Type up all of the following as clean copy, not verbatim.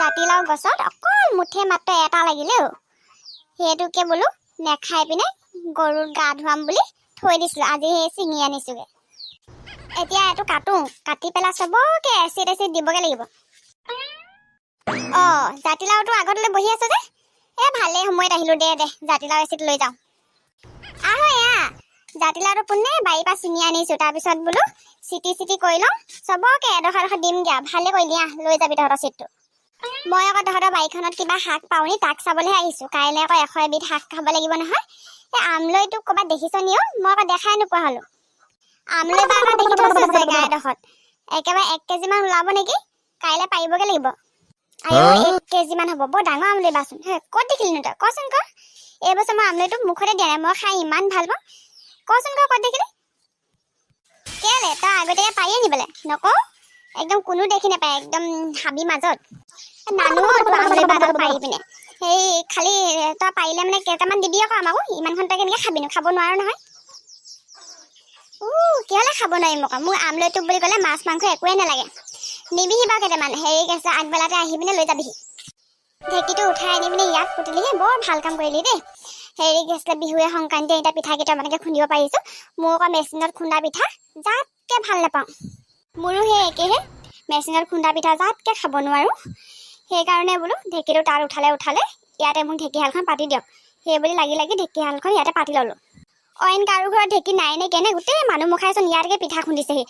জাতিলাও গছত অকল মুঠে মাত্ৰ এটা লাগিলেও সেইটোকে বোলো নেখাই পিনে গৰুৰ গা ধুৱাম বুলি থৈ দিছিলোঁ। আজি সেই ছিঙি আনিছোগে। এতিয়া এইটো কাটি পেলাই চবকে এচিড দিবগে লাগিব। জাতিলাওটো আগতলৈ বহি আছে যে ভালেই সময়ত আহিলো। দে জাতিলাও এচিড লৈ যাওঁ। জাতিলাওটো পোনে বাৰীৰ পৰা ছিঙি আনিছো। তাৰপিছত বোলো চিটি কৰি লওঁ, চবকে এডোখৰ দিমগে। ভালে কৰিলি লৈ যাবি তহঁতৰ চিটটো। মই আকৌ তহঁতৰ বাৰীখনত কিবা শাক পাওনি তাক চাবলৈহে আহিছো। কাইলৈ আকৌ 100 এবিধ শাক খাব লাগিব নহয়। এই আমলৈটোক ক'ৰবাত দেখিছ নিও? মই আকৌ দেখাই নোপোৱা হ'লো। আমলৈ বা আকৌ দেখি থৈছো জেগা এডোখৰত একেবাৰে 1 কেজিমান ওলাব নেকি? কাইলৈ পাৰিবগে লাগিব। 1 কেজিমান হ'ব। বৰ ডাঙৰ আমলৈ বাচোন। ক'ত দেখিলিনো তই? কচোন ক। এইবছৰ মই আমলৈটোক মুখতে দিয়া নাই। মই খাই ইমান ভাল পাওঁ। কচোন ক, ক'ত দেখিলি? কেলে তই আগতীয়াকৈ পাৰি আনিবলৈ নকওঁ? একদম কোনো দেখি নাপায়, একদম হাবি মাজত নানো তোৰ আমলৈ বাডাল পাৰি পিনে। সেই খালি তই পাৰিলে মানে কেইটামান দিবি আকৌ আমাকো। ইমানখন তই কেনেকৈ খাবিনো? খাব নোৱাৰো নহয়। কেলে খাব নোৱাৰিম আকৌ? মোৰ আমলৈটোক বুলি ক'লে মাছ মাংস একোৱেই নালাগে। নিবিহি বাৰু কেইটামান। হেৰি কৈছে আগবেলাতে আহি পিনে লৈ যাবিহি। ঢেঁকীটো উঠাই আনি পিনে ইয়াত পুতিলিহি। বৰ ভাল কাম কৰিলি দেই। হেৰি গৈছিলে বিহুৱে সংক্ৰান্তিয়ে এতিয়া পিঠা কেইটামানকে খুন্দিব পাৰিছোঁ। মোৰ আকৌ মেচিনত খুন্দা পিঠা জাতকে ভাল নাপাওঁ। মোৰো সেই একেহে, মেচিনত খুন্দা পিঠা জাতকে খাব নোৱাৰোঁ। সেইকাৰণে বোলো ঢেঁকীটো তাত উঠালে ইয়াতে মোক ঢেঁকীশালখন পাতি দিয়ক। সেই বুলি লাগি ঢেঁকীশালখন ইয়াতে পাতি ল'লোঁ। অইন কাৰো ঘৰত ঢেঁকী নাই নে কেনে? গোটেই মানুহ মুখাইচোন ইয়াতকে পিঠা খুন্দিছেহি।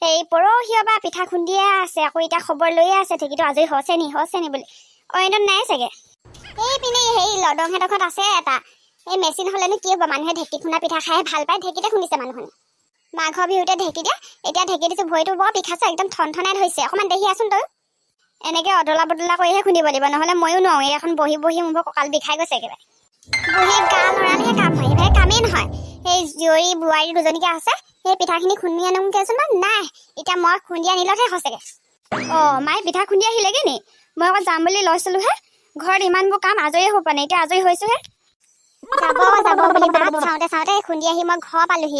এই পৰহিৰ পৰা পিঠা খুন্দিয়ে আছে। আকৌ এতিয়া খবৰ লৈয়ে আছে ঢেঁকীটো আজৰি হৈছে নি বুলি। অইনত নাই চাগে। এই পিনে সেই লদংহেঁতৰ ঘৰত আছে এটা। এই মেচিন হ'লেনো কি হ'ব? মানুহে ঢেঁকী খুন্দা পিঠা খাই ভাল পায়। ঢেঁকীতে খুন্দিছে মানুহে। মাঘৰ বিহুতে ঢেঁকী দিয়া। এতিয়া ঢেঁকী দিছোঁ, ভৰিটো বৰ বিষাইছে, একদম থনথনাই ধৰিছে। অকণমান দেখি আছোন তই। এনেকৈ অদলা বদলা কৰিহে খুন্দিব লাগিব, নহ'লে ময়ো নোৱাৰোঁ। এখন বহি মোৰ কঁকাল বিষাই গৈছে একেবাৰে। বহি গা লৰালেহে কাম হয়, এইভাগে কামেই নহয়। সেই জীয়ৰী বোৱাৰী দুজনীকে আছে, সেই পিঠাখিনি খুন্দি আনোগেচোন। নাই এতিয়া মই খুন্দি আনিলতহে হৈছেগে। মায়ে পিঠা খুন্দি আহিলেগে নি? মই আকৌ যাম বুলি লৈছিলোঁহে। ঘৰত ইমানবোৰ কাম আজৰি হ'ব পৰা নাই, এতিয়া আজৰি হৈছোহে। যাব বুলি বাট চাওঁতে খুন্দি আহি মই ঘৰ পালোহি।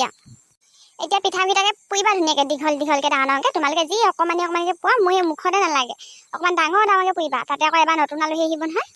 এতিয়া পিঠাকেইটাকে পুৰিবা ধুনীয়াকৈ দীঘলকৈ ডাঙৰকৈ। তোমালোকে যি অকণমানিকৈ পোৱা মোৰ এই মুখতে নালাগে। অকণমান ডাঙৰকৈ পুৰিবা। তাতে আকৌ এবাৰ নতুন আলহী আহিব নহয়।